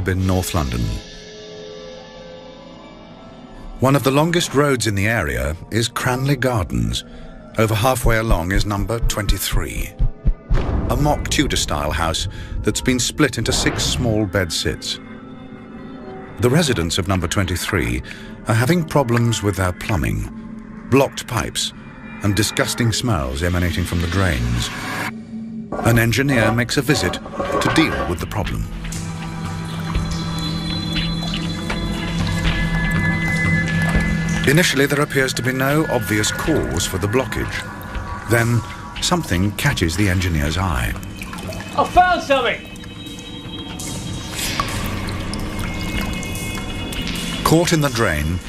in North London. One of the longest roads in the area is Cranley Gardens. Over halfway along is number 23, a mock Tudor-style house that's been split into 6 small bed-sits. The residents of number 23 are having problems with their plumbing, blocked pipes, and disgusting smells emanating from the drains. An engineer makes a visit to deal with the problem. Initially, there appears to be no obvious cause for the blockage. Then, something catches the engineer's eye. I found something! Caught in the drain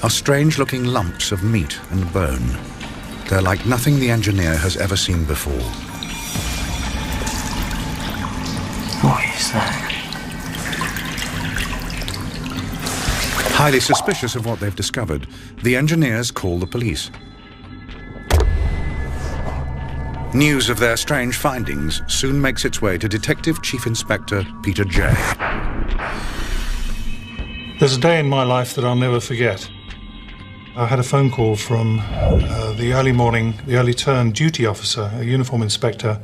are strange-looking lumps of meat and bone. They're like nothing the engineer has ever seen before. What is that? Highly suspicious of what they've discovered, the engineers call the police. News of their strange findings soon makes its way to Detective Chief Inspector Peter Jay. There's a day in my life that I'll never forget. I had a phone call from the early turn duty officer, a uniform inspector,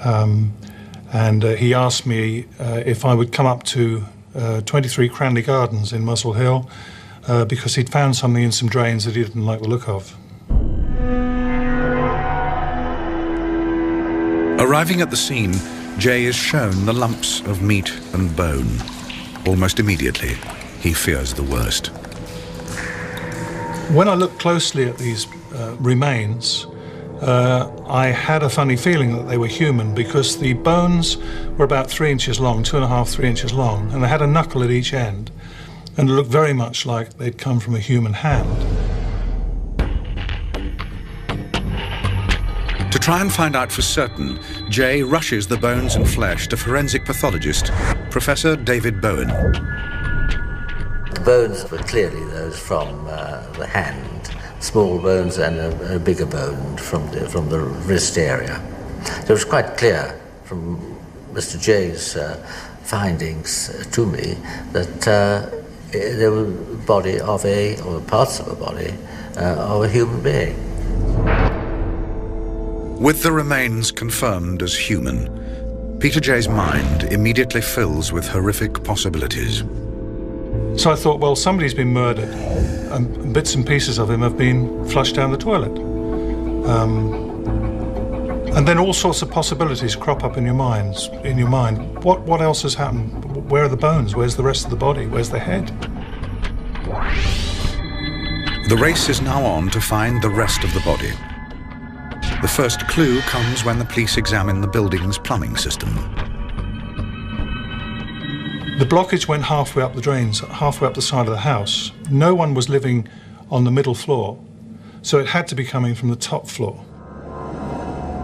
and he asked me if I would come up to 23 Cranley Gardens in Muswell Hill because he'd found something in some drains that he didn't like the look of. Arriving at the scene, Jay is shown the lumps of meat and bone. Almost immediately, he fears the worst. When I looked closely at these remains, I had a funny feeling that they were human because the bones were about 3 inches long, 2.5, 3 inches long, and they had a knuckle at each end, and it looked very much like they'd come from a human hand. To try and find out for certain, Jay rushes the bones and flesh to forensic pathologist, Professor David Bowen. The bones were clearly those from the hand, small bones and a bigger bone from the wrist area. So it was quite clear from Mr. Jay's findings to me that there was the body of or parts of a body of a human being. With the remains confirmed as human, Peter Jay's mind immediately fills with horrific possibilities. So I thought, well, somebody's been murdered, and bits and pieces of him have been flushed down the toilet. And then all sorts of possibilities crop up in your mind. What else has happened? Where are the bones? Where's the rest of the body? Where's the head? The race is now on to find the rest of the body. The first clue comes when the police examine the building's plumbing system. The blockage went halfway up the drains, halfway up the side of the house. No one was living on the middle floor, so it had to be coming from the top floor.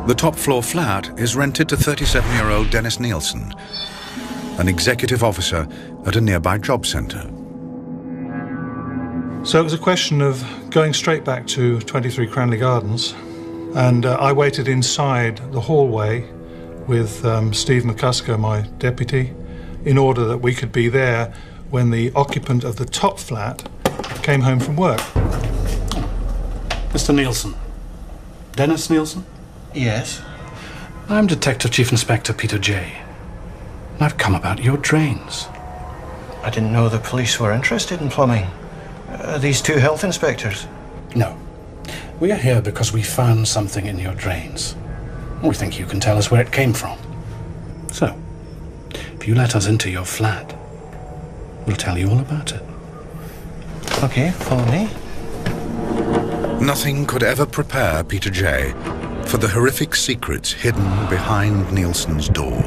The top floor flat is rented to 37-year-old Dennis Nilsen, an executive officer at a nearby job centre. So it was a question of going straight back to 23 Cranley Gardens, and I waited inside the hallway with Steve McCusker, my deputy, in order that we could be there when the occupant of the top flat came home from work. Mr. Nilsen. Dennis Nilsen? Yes? I'm Detective Chief Inspector Peter Jay. And I've come about your drains. I didn't know the police were interested in plumbing. Are these 2 health inspectors? No. We are here because we found something in your drains. We think you can tell us where it came from. So, if you let us into your flat, we'll tell you all about it. Okay, follow me. Nothing could ever prepare Peter Jay for the horrific secrets hidden behind Nilsen's door.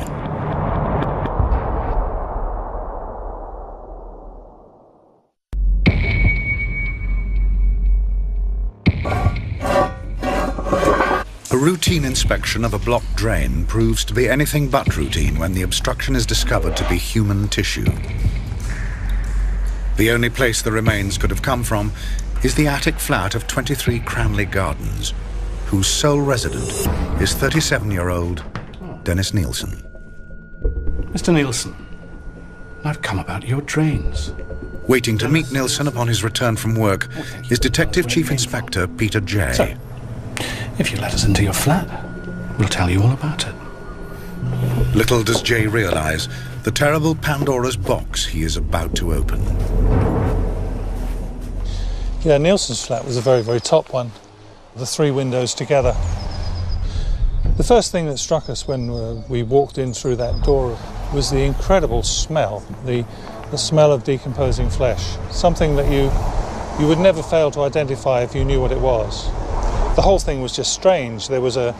A routine inspection of a blocked drain proves to be anything but routine when the obstruction is discovered to be human tissue. The only place the remains could have come from is the attic flat of 23 Cranley Gardens, whose sole resident is 37-year-old Dennis Nilsen. Mr. Nilsen, I've come about your drains. Waiting to meet Nilsen upon his return from work is Detective Chief Inspector Peter J. So, if you let us into your flat, we'll tell you all about it. Little does Jay realize the terrible Pandora's box he is about to open. Yeah, Nilsen's flat was the very, very top one, the 3 windows together. The first thing that struck us when we walked in through that door was the incredible smell, the smell of decomposing flesh, something that you would never fail to identify if you knew what it was. The whole thing was just strange. There was an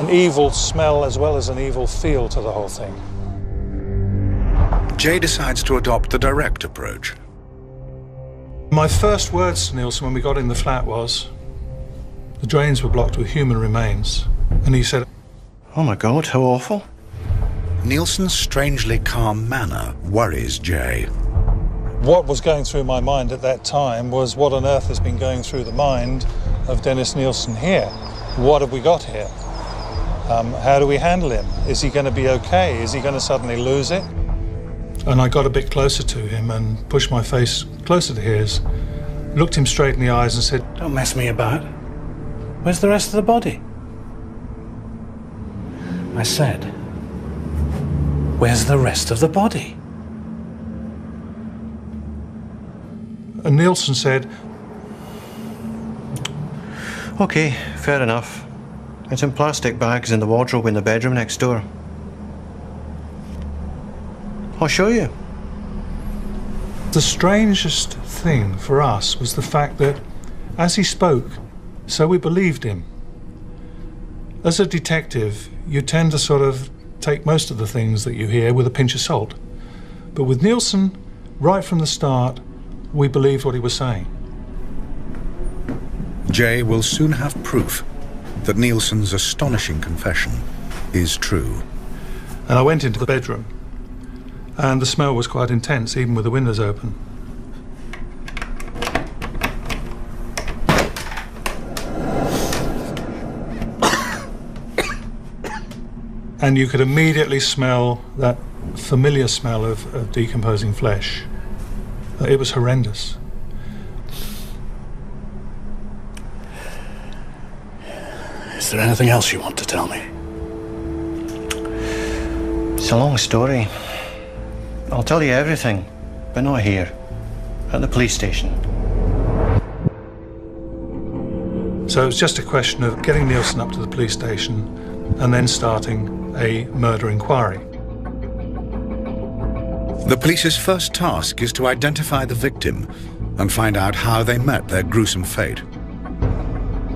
evil smell as well as an evil feel to the whole thing. Jay decides to adopt the direct approach. My first words to Nilsen when we got in the flat was, the drains were blocked with human remains. And he said, Oh my God, how awful. Nilsen's strangely calm manner worries Jay. What was going through my mind at that time was what on earth has been going through the mind of Dennis Nilsen here? What have we got here? How do we handle him? Is he going to be okay? Is he going to suddenly lose it? And I got a bit closer to him and pushed my face closer to his, looked him straight in the eyes and said, Don't mess me about. Where's the rest of the body? I said, where's the rest of the body? And Nilsen said, OK, fair enough. It's in plastic bags in the wardrobe in the bedroom next door. I'll show you. The strangest thing for us was the fact that as he spoke, so we believed him. As a detective, you tend to sort of take most of the things that you hear with a pinch of salt. But with Nilsen, right from the start, we believed what he was saying. Jay will soon have proof that Nilsen's astonishing confession is true. And I went into the bedroom, and the smell was quite intense, even with the windows open. And you could immediately smell that familiar smell of decomposing flesh. It was horrendous. Is there anything else you want to tell me? It's a long story. I'll tell you everything, but not here. At the police station. So it was just a question of getting Nilsen up to the police station and then starting a murder inquiry. The police's first task is to identify the victim and find out how they met their gruesome fate.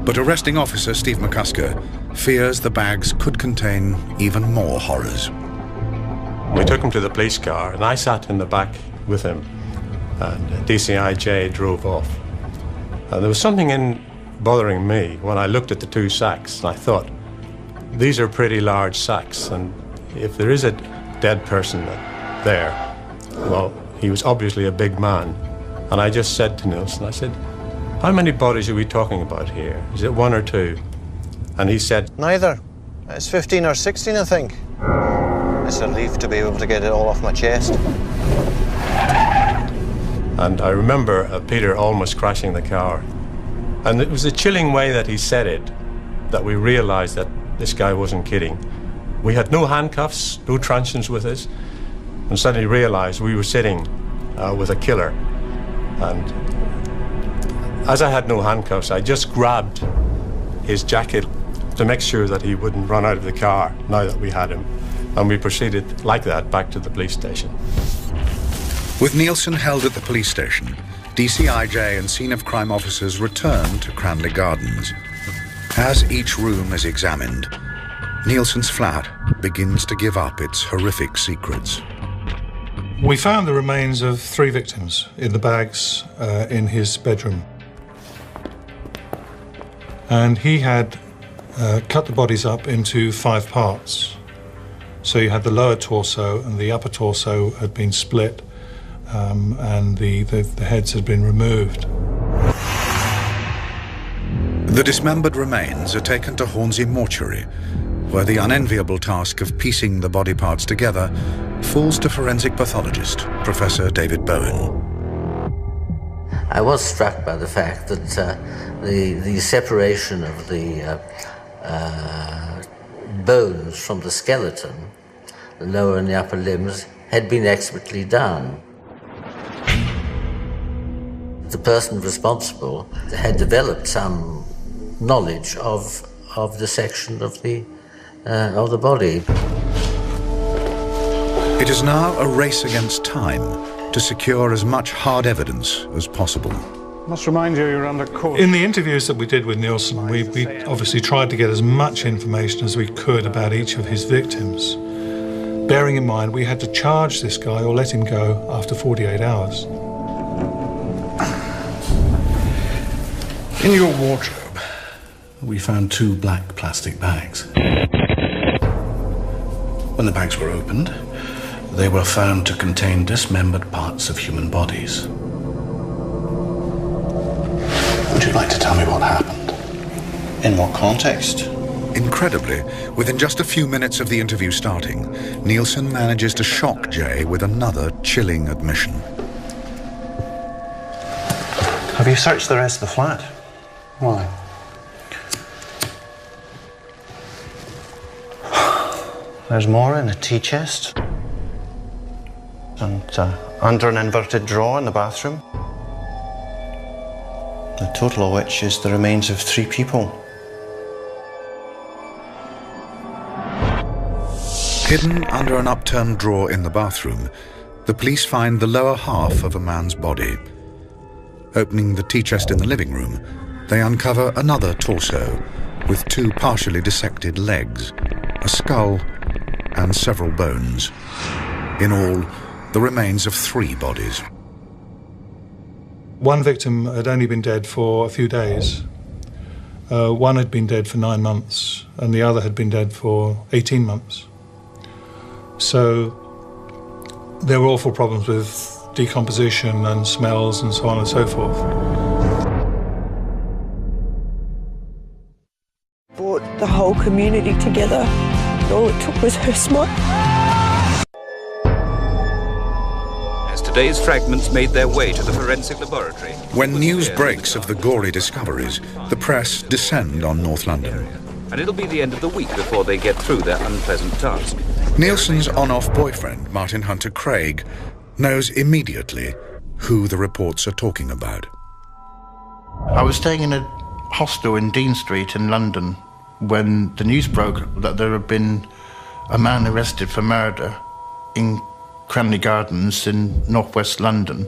But arresting officer Steve McCusker fears the bags could contain even more horrors. We took him to the police car and I sat in the back with him, and DCI J drove off. And there was something bothering me when I looked at the 2 sacks, and I thought, these are pretty large sacks, and if there is a dead person there, well, he was obviously a big man. And I just said to Nilsen, I said, how many bodies are we talking about here? Is it 1 or 2? And he said, Neither. It's 15 or 16, I think. It's a relief to be able to get it all off my chest. And I remember Peter almost crashing the car. And it was the chilling way that he said it that we realized that this guy wasn't kidding. We had no handcuffs, no truncheons with us, and suddenly realized we were sitting with a killer. And as I had no handcuffs, I just grabbed his jacket to make sure that he wouldn't run out of the car now that we had him. And we proceeded like that back to the police station. With Nilsen held at the police station, DCIJ and scene of crime officers return to Cranley Gardens. As each room is examined, Nilsen's flat begins to give up its horrific secrets. We found the remains of 3 victims in the bags in his bedroom. And he had cut the bodies up into 5 parts. So you had the lower torso and the upper torso had been split, and the heads had been removed. The dismembered remains are taken to Hornsey Mortuary, where the unenviable task of piecing the body parts together falls to forensic pathologist Professor David Bowen. I was struck by the fact that the separation of the bones from the skeleton, the lower and the upper limbs, had been expertly done. The person responsible had developed some knowledge of dissection of the body. It is now a race against time to secure as much hard evidence as possible. Must remind you, you're under court. In the interviews that we did with Nilsen, we obviously tried to get as much information as we could about each of his victims. Bearing in mind, we had to charge this guy or let him go after 48 hours. In your wardrobe, we found 2 black plastic bags. When the bags were opened, they were found to contain dismembered parts of human bodies. Would you like to tell me what happened? In what context? Incredibly, within just a few minutes of the interview starting, Nilsen manages to shock Jay with another chilling admission. Have you searched the rest of the flat? Why? There's more in the tea chest. And under an inverted drawer in the bathroom. The total of which is the remains of 3 people. Hidden under an upturned drawer in the bathroom, the police find the lower half of a man's body. Opening the tea chest in the living room, they uncover another torso with 2 partially dissected legs, a skull, and several bones. In all, the remains of 3 bodies. One victim had only been dead for a few days. One had been dead for 9 months, and the other had been dead for 18 months. So there were awful problems with decomposition and smells and so on and so forth. Brought the whole community together. All it took was her smile. As today's fragments made their way to the forensic laboratory. When news breaks of the gory discoveries, the press descend on North London. And it'll be the end of the week before they get through their unpleasant task. Nilsen's on-off boyfriend, Martin Hunter Craig, knows immediately who the reports are talking about. I was staying in a hostel in Dean Street in London when the news broke that there had been a man arrested for murder in Cranley Gardens in northwest London.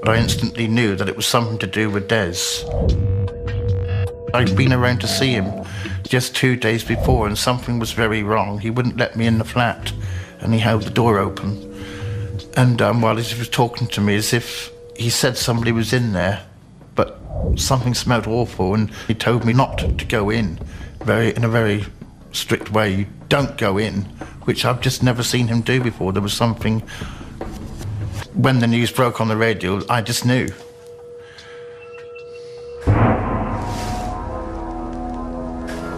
I instantly knew that it was something to do with Des. I'd been around to see him just 2 days before and something was very wrong. He wouldn't let me in the flat and he held the door open. And while he was talking to me as if he said somebody was in there, but something smelled awful and he told me not to go in in a very strict way. You don't go in, which I've just never seen him do before. There was something, when the news broke on the radio, I just knew.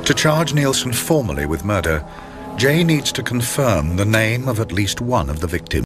To charge Nilsen formally with murder, Jay needs to confirm the name of at least one of the victims.